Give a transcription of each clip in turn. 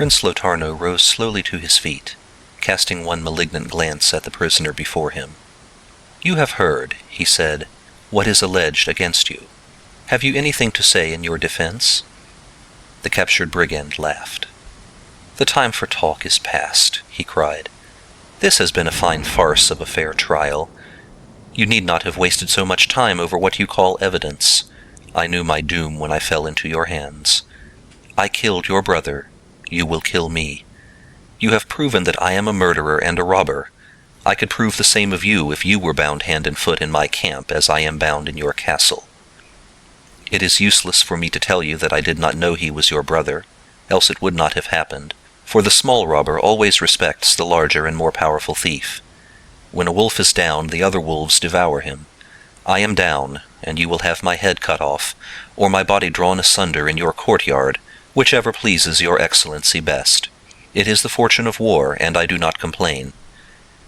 Prince Lotarno rose slowly to his feet, casting one malignant glance at the prisoner before him. "You have heard," he said, "what is alleged against you. Have you anything to say in your defense?" The captured brigand laughed. "The time for talk is past," he cried. "This has been a fine farce of a fair trial. You need not have wasted so much time over what you call evidence. I knew my doom when I fell into your hands. I killed your brother. You will kill me. You have proven that I am a murderer and a robber. I could prove the same of you if you were bound hand and foot in my camp as I am bound in your castle. It is useless for me to tell you that I did not know he was your brother, else it would not have happened, for the small robber always respects the larger and more powerful thief. When a wolf is down, the other wolves devour him. I am down, and you will have my head cut off, or my body drawn asunder in your courtyard, whichever pleases your excellency best. It is the fortune of war, and I do not complain.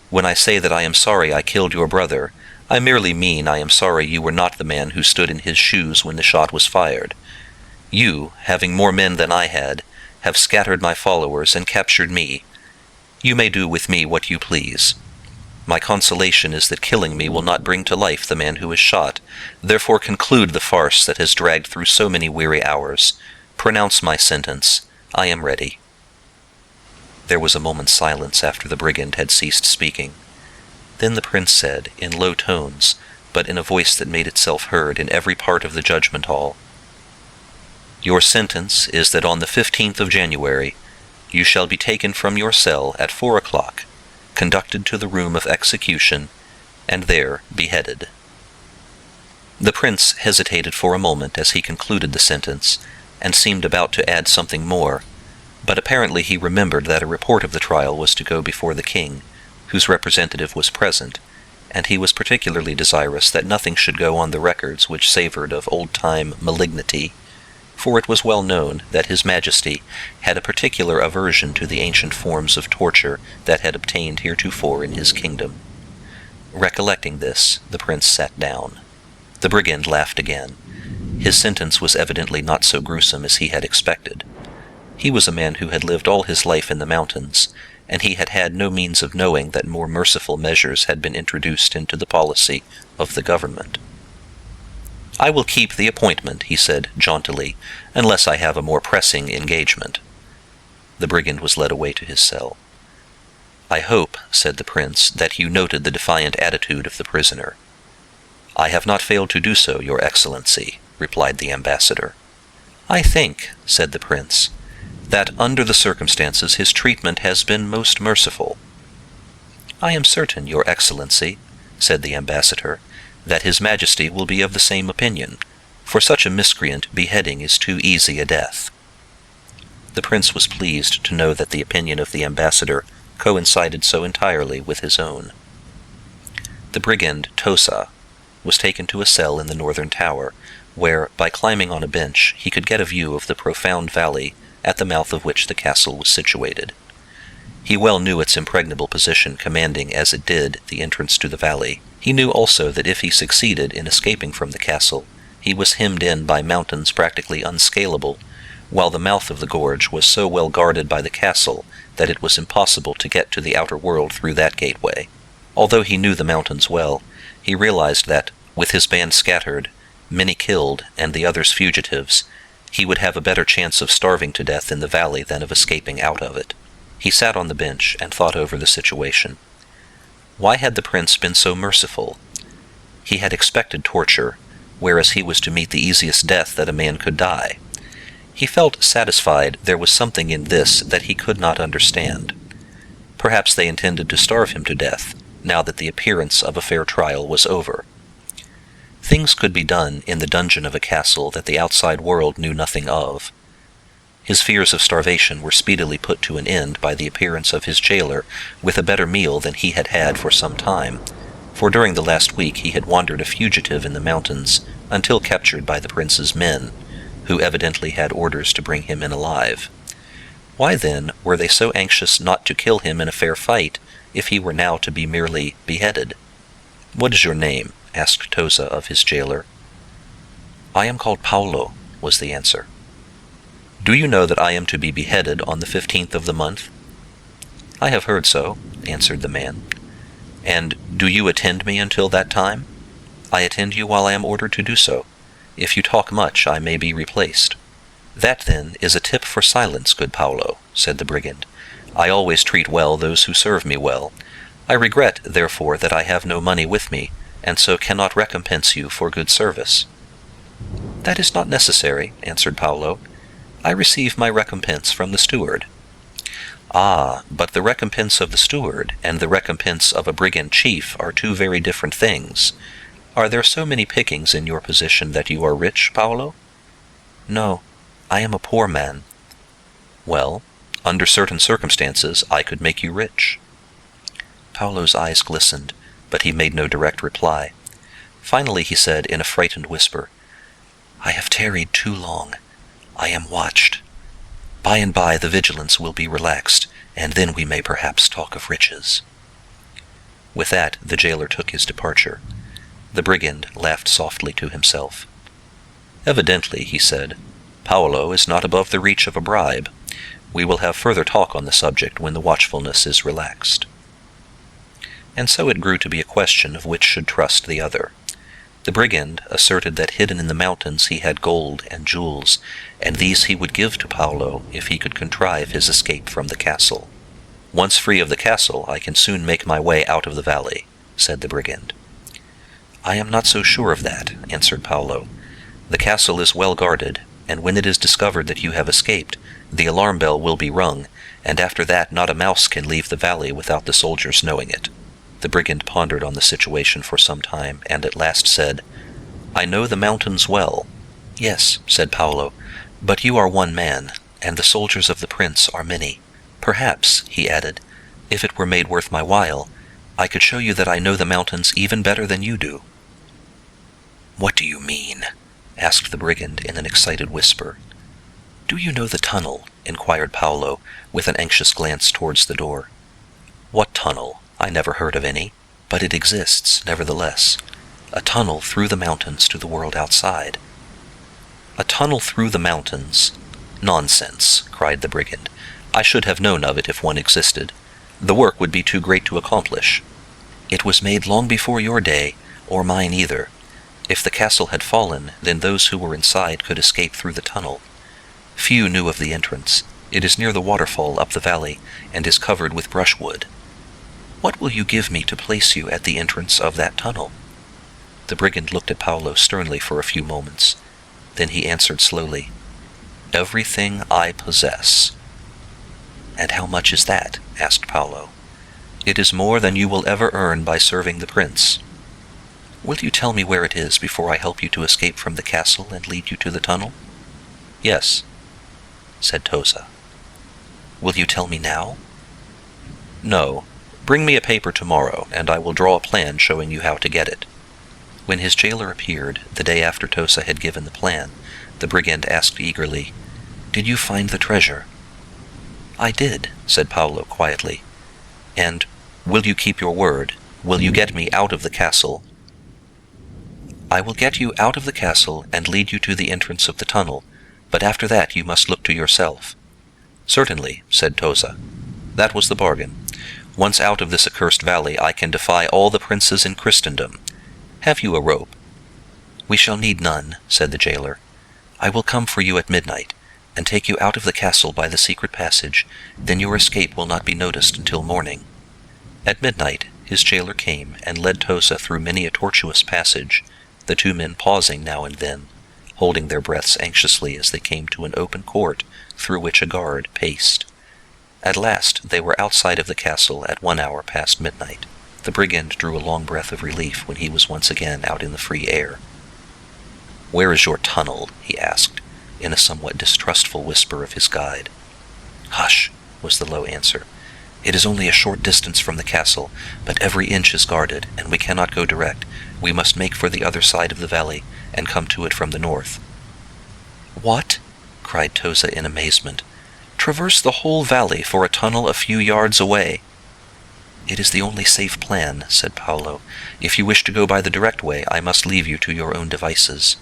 When I say that I am sorry I killed your brother, I merely mean I am sorry you were not the man who stood in his shoes when the shot was fired. You, having more men than I had, have scattered my followers and captured me. You may do with me what you please. My consolation is that killing me will not bring to life the man who is shot. Therefore conclude the farce that has dragged through so many weary hours. Pronounce my sentence. I am ready." There was a moment's silence after the brigand had ceased speaking. Then the prince said, in low tones, but in a voice that made itself heard in every part of the judgment hall, "Your sentence is that on the 15th of January you shall be taken from your cell at 4 o'clock, conducted to the room of execution, and there beheaded." The prince hesitated for a moment as he concluded the sentence, and seemed about to add something more, but apparently he remembered that a report of the trial was to go before the king, whose representative was present, and he was particularly desirous that nothing should go on the records which savored of old-time malignity, for it was well known that his majesty had a particular aversion to the ancient forms of torture that had obtained heretofore in his kingdom. Recollecting this, the prince sat down. The brigand laughed again. His sentence was evidently not so gruesome as he had expected. He was a man who had lived all his life in the mountains, and he had had no means of knowing that more merciful measures had been introduced into the policy of the government. "I will keep the appointment," he said jauntily, "unless I have a more pressing engagement." The brigand was led away to his cell. "I hope," said the prince, "that you noted the defiant attitude of the prisoner." "I have not failed to do so, your excellency," replied the ambassador. "I think," said the prince, "that under the circumstances his treatment has been most merciful." "I am certain, your excellency," said the ambassador, "that his majesty will be of the same opinion. For such a miscreant, beheading is too easy a death." The prince was pleased to know that the opinion of the ambassador coincided so entirely with his own. The brigand, Tosa, was taken to a cell in the northern tower, where, by climbing on a bench, he could get a view of the profound valley at the mouth of which the castle was situated. He well knew its impregnable position, commanding, as it did, the entrance to the valley. He knew also that if he succeeded in escaping from the castle, he was hemmed in by mountains practically unscalable, while the mouth of the gorge was so well guarded by the castle that it was impossible to get to the outer world through that gateway. Although he knew the mountains well, he realized that, with his band scattered, many killed, and the others fugitives, he would have a better chance of starving to death in the valley than of escaping out of it. He sat on the bench and thought over the situation. Why had the prince been so merciful? He had expected torture, whereas he was to meet the easiest death that a man could die. He felt satisfied there was something in this that he could not understand. Perhaps they intended to starve him to death, now that the appearance of a fair trial was over. Things could be done in the dungeon of a castle that the outside world knew nothing of. His fears of starvation were speedily put to an end by the appearance of his jailer with a better meal than he had had for some time, for during the last week he had wandered a fugitive in the mountains until captured by the prince's men, who evidently had orders to bring him in alive. Why then were they so anxious not to kill him in a fair fight if he were now to be merely beheaded? "What is your name?" asked Tosa of his jailer. "I am called Paolo," was the answer. Do you know that I am to be beheaded on the 15th of the month?" "I have heard so," answered the man. "And do you attend me until that time?" "I attend you while I am ordered to do so. If you talk much, I may be replaced." "That, then, is a tip for silence, good Paolo," said the brigand. "I always treat well those who serve me well. I regret, therefore, that I have no money with me, and so cannot recompense you for good service." "That is not necessary," answered Paolo. "I receive my recompense from the steward." "Ah, but the recompense of the steward and the recompense of a brigand chief are two very different things. Are there so many pickings in your position that you are rich, Paolo?" "No, I am a poor man." "Well, under certain circumstances I could make you rich." Paolo's eyes glistened, but he made no direct reply. Finally he said in a frightened whisper, "I have tarried too long. I am watched. By and by the vigilance will be relaxed, and then we may perhaps talk of riches." With that the jailer took his departure. The brigand laughed softly to himself. "Evidently," he said, "Paolo is not above the reach of a bribe. We will have further talk on the subject when the watchfulness is relaxed." And so it grew to be a question of which should trust the other. The brigand asserted that hidden in the mountains he had gold and jewels, and these he would give to Paolo if he could contrive his escape from the castle. "Once free of the castle, I can soon make my way out of the valley," said the brigand. "I am not so sure of that," answered Paolo. "The castle is well guarded, and when it is discovered that you have escaped, the alarm bell will be rung, and after that not a mouse can leave the valley without the soldiers knowing it." The brigand pondered on the situation for some time, and at last said, "I know the mountains well." "Yes," said Paolo, "but you are one man, and the soldiers of the prince are many. Perhaps," he added, "if it were made worth my while, I could show you that I know the mountains even better than you do." "What do you mean?" asked the brigand in an excited whisper. "Do you know the tunnel?" inquired Paolo, with an anxious glance towards the door. "What tunnel? I never heard of any, but it exists, nevertheless. A tunnel through the mountains to the world outside." "A tunnel through the mountains? Nonsense," cried the brigand. "I should have known of it if one existed. The work would be too great to accomplish." "It was made long before your day, or mine either. If the castle had fallen, then those who were inside could escape through the tunnel. Few knew of the entrance. It is near the waterfall up the valley, and is covered with brushwood." "What will you give me to place you at the entrance of that tunnel?" The brigand looked at Paolo sternly for a few moments. Then he answered slowly, "Everything I possess." "And how much is that?" asked Paolo. "It is more than you will ever earn by serving the prince." "Will you tell me where it is before I help you to escape from the castle and lead you to the tunnel?" "Yes," said Tosa. "Will you tell me now?" "No. Bring me a paper tomorrow, and I will draw a plan showing you how to get it." When his jailer appeared, the day after Tosa had given the plan, the brigand asked eagerly, "Did you find the treasure?" "I did," said Paolo quietly. "And will you keep your word? Will you get me out of the castle?" "I will get you out of the castle and lead you to the entrance of the tunnel, but after that you must look to yourself." "Certainly," said Tosa. That was the bargain. Once out of this accursed valley, I can defy all the princes in Christendom. Have you a rope?" "We shall need none," said the jailer. "I will come for you at midnight, and take you out of the castle by the secret passage. Then your escape will not be noticed until morning." At midnight his jailer came and led Tosa through many a tortuous passage, the two men pausing now and then, holding their breaths anxiously as they came to an open court through which a guard paced. At last they were outside of the castle at 1 hour past midnight. The brigand drew a long breath of relief when he was once again out in the free air. "Where is your tunnel?" he asked, in a somewhat distrustful whisper of his guide. "Hush," was the low answer. "It is only a short distance from the castle, but every inch is guarded, and we cannot go direct. We must make for the other side of the valley, and come to it from the north." "What?" cried Tosa in amazement. "Traverse the whole valley for a tunnel a few yards away?" "It is the only safe plan," said Paolo. "If you wish to go by the direct way, I must leave you to your own devices."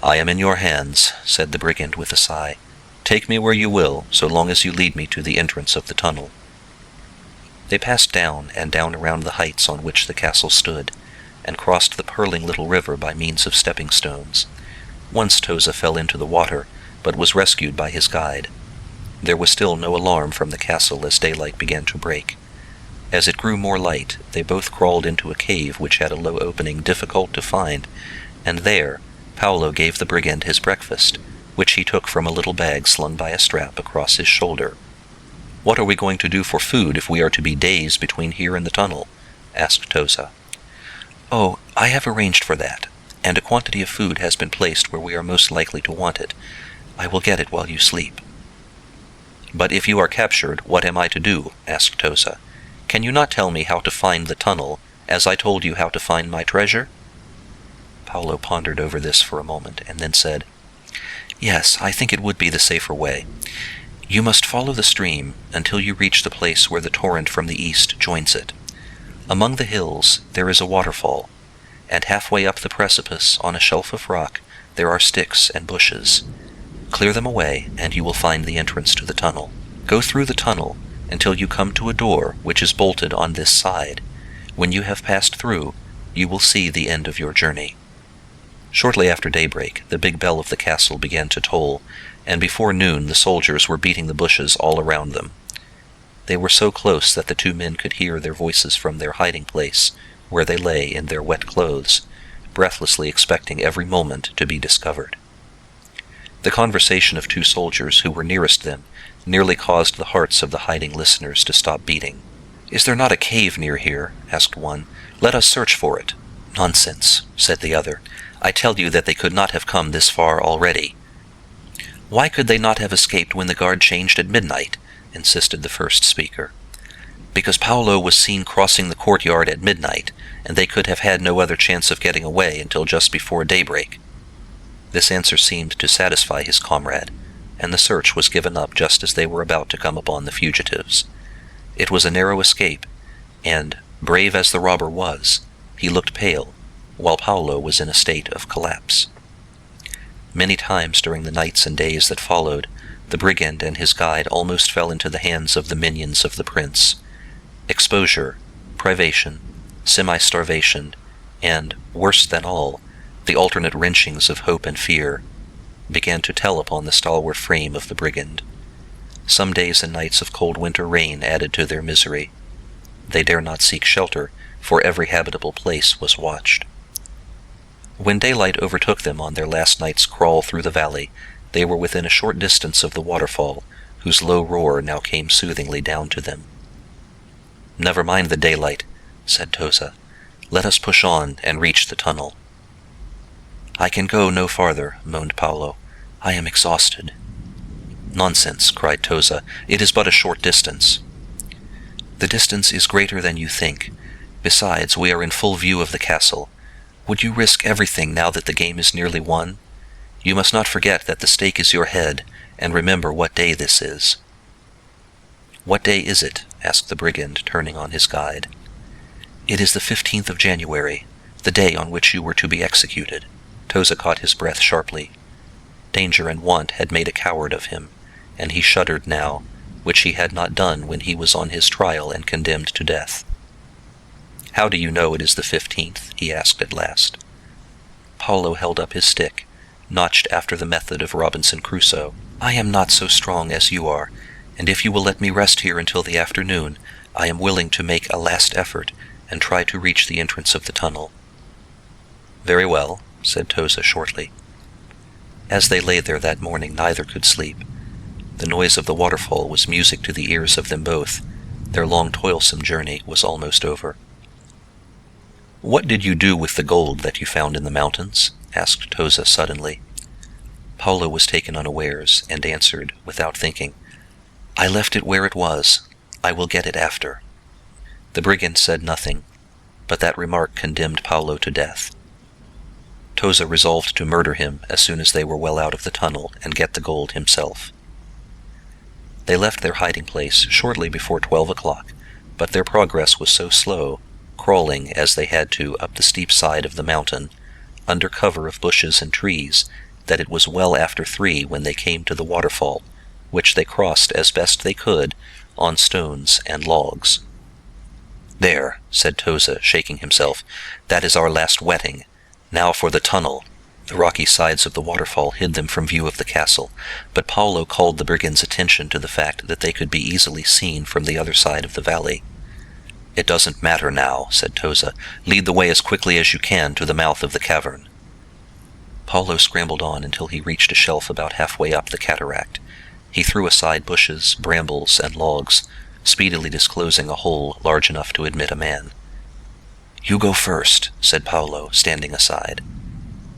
"I am in your hands," said the brigand with a sigh. Take me where you will, so long as you lead me to the entrance of the tunnel." They passed down and down around the heights on which the castle stood, and crossed the purling little river by means of stepping stones. Once Toza fell into the water, but was rescued by his guide. There was still no alarm from the castle as daylight began to break. As it grew more light, they both crawled into a cave which had a low opening difficult to find, and there Paolo gave the brigand his breakfast, which he took from a little bag slung by a strap across his shoulder. "What are we going to do for food if we are to be days between here and the tunnel?" asked Toza. "Oh, I have arranged for that, and a quantity of food has been placed where we are most likely to want it. I will get it while you sleep." "But if you are captured, what am I to do?" asked Toza. "Can you not tell me how to find the tunnel, as I told you how to find my treasure?" Paolo pondered over this for a moment, and then said, "Yes, I think it would be the safer way. You must follow the stream until you reach the place where the torrent from the east joins it. Among the hills there is a waterfall, and halfway up the precipice on a shelf of rock there are sticks and bushes. Clear them away, and you will find the entrance to the tunnel. Go through the tunnel until you come to a door which is bolted on this side. When you have passed through, you will see the end of your journey." Shortly after daybreak, the big bell of the castle began to toll, and before noon the soldiers were beating the bushes all around them. They were so close that the two men could hear their voices from their hiding place, where they lay in their wet clothes, breathlessly expecting every moment to be discovered. The conversation of two soldiers who were nearest them nearly caused the hearts of the hiding listeners to stop beating. "Is there not a cave near here?" asked one. "Let us search for it." "Nonsense," said the other. "I tell you that they could not have come this far already." "Why could they not have escaped when the guard changed at midnight?" insisted the first speaker. "Because Paolo was seen crossing the courtyard at midnight, and they could have had no other chance of getting away until just before daybreak." This answer seemed to satisfy his comrade, and the search was given up just as they were about to come upon the fugitives. It was a narrow escape, and, brave as the robber was, he looked pale, while Paolo was in a state of collapse. Many times during the nights and days that followed, the brigand and his guide almost fell into the hands of the minions of the prince. Exposure, privation, semi-starvation, and, worse than all, the alternate wrenchings of hope and fear, began to tell upon the stalwart frame of the brigand. Some days and nights of cold winter rain added to their misery. They dare not seek shelter, for every habitable place was watched. When daylight overtook them on their last night's crawl through the valley, they were within a short distance of the waterfall, whose low roar now came soothingly down to them. "Never mind the daylight," said Toza. "Let us push on and reach the tunnel." "I can go no farther," moaned Paolo. "I am exhausted." "Nonsense," cried Toza. "It is but a short distance." "The distance is greater than you think. Besides, we are in full view of the castle. Would you risk everything now that the game is nearly won? You must not forget that the stake is your head, and remember what day this is." "What day is it?" asked the brigand, turning on his guide. "It is the 15th of January, the day on which you were to be executed." Toza caught his breath sharply. Danger and want had made a coward of him, and he shuddered now, which he had not done when he was on his trial and condemned to death. "How do you know it is the 15th?" he asked at last. Paolo held up his stick, notched after the method of Robinson Crusoe. "I am not so strong as you are, and if you will let me rest here until the afternoon, I am willing to make a last effort and try to reach the entrance of the tunnel." "Very well," said Toza shortly. As they lay there that morning, neither could sleep. The noise of the waterfall was music to the ears of them both. Their long toilsome journey was almost over. "What did you do with the gold that you found in the mountains?" asked Toza suddenly. Paolo was taken unawares, and answered, without thinking, "I left it where it was. I will get it after." The brigand said nothing, but that remark condemned Paolo to death. Toza resolved to murder him as soon as they were well out of the tunnel and get the gold himself. They left their hiding place shortly before 12 o'clock, but their progress was so slow, crawling as they had to up the steep side of the mountain, under cover of bushes and trees, that it was well after 3 when they came to the waterfall, which they crossed as best they could on stones and logs. "There," said Toza, shaking himself. "That is our last wetting. Now for the tunnel." The rocky sides of the waterfall hid them from view of the castle, but Paolo called the brigands' attention to the fact that they could be easily seen from the other side of the valley. "It doesn't matter now," said Toza. "Lead the way as quickly as you can to the mouth of the cavern." Paolo scrambled on until he reached a shelf about halfway up the cataract. He threw aside bushes, brambles, and logs, speedily disclosing a hole large enough to admit a man. "You go first," said Paolo, standing aside.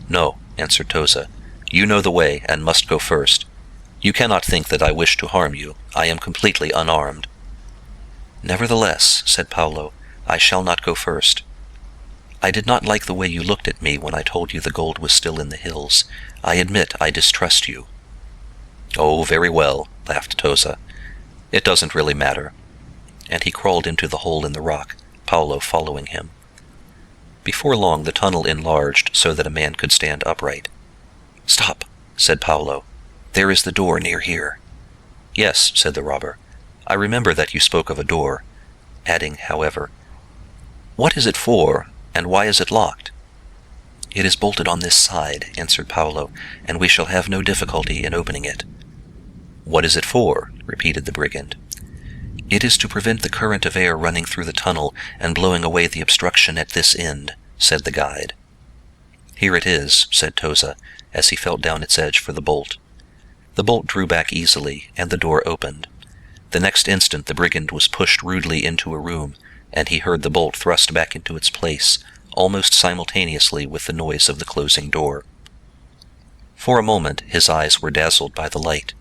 "No," answered Toza. "You know the way and must go first. You cannot think that I wish to harm you. I am completely unarmed." "Nevertheless," said Paolo, "I shall not go first. I did not like the way you looked at me when I told you the gold was still in the hills. I admit I distrust you." "Oh, very well," laughed Toza. "It doesn't really matter." And he crawled into the hole in the rock, Paolo following him. Before long the tunnel enlarged so that a man could stand upright. "Stop," said Paolo. "There is the door near here." "Yes," said the robber. "I remember that you spoke of a door," adding, however, "What is it for, and why is it locked?" "It is bolted on this side," answered Paolo, "and we shall have no difficulty in opening it." "What is it for?" repeated the brigand. "It is to prevent the current of air running through the tunnel and blowing away the obstruction at this end," said the guide. "Here it is," said Toza, as he felt down its edge for the bolt. The bolt drew back easily, and the door opened. The next instant the brigand was pushed rudely into a room, and he heard the bolt thrust back into its place, almost simultaneously with the noise of the closing door. For a moment his eyes were dazzled by the light.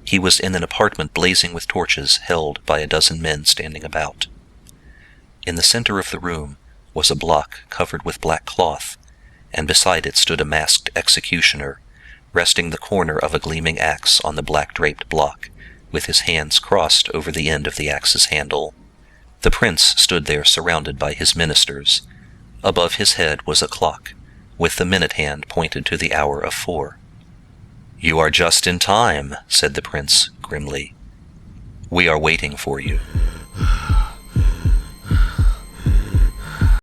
He was in an apartment blazing with torches held by a dozen men standing about. In the center of the room was a block covered with black cloth, and beside it stood a masked executioner, resting the corner of a gleaming axe on the black-draped block, with his hands crossed over the end of the axe's handle. The prince stood there surrounded by his ministers. Above his head was a clock, with the minute hand pointed to the hour of 4. "You are just in time," said the prince grimly. "We are waiting for you."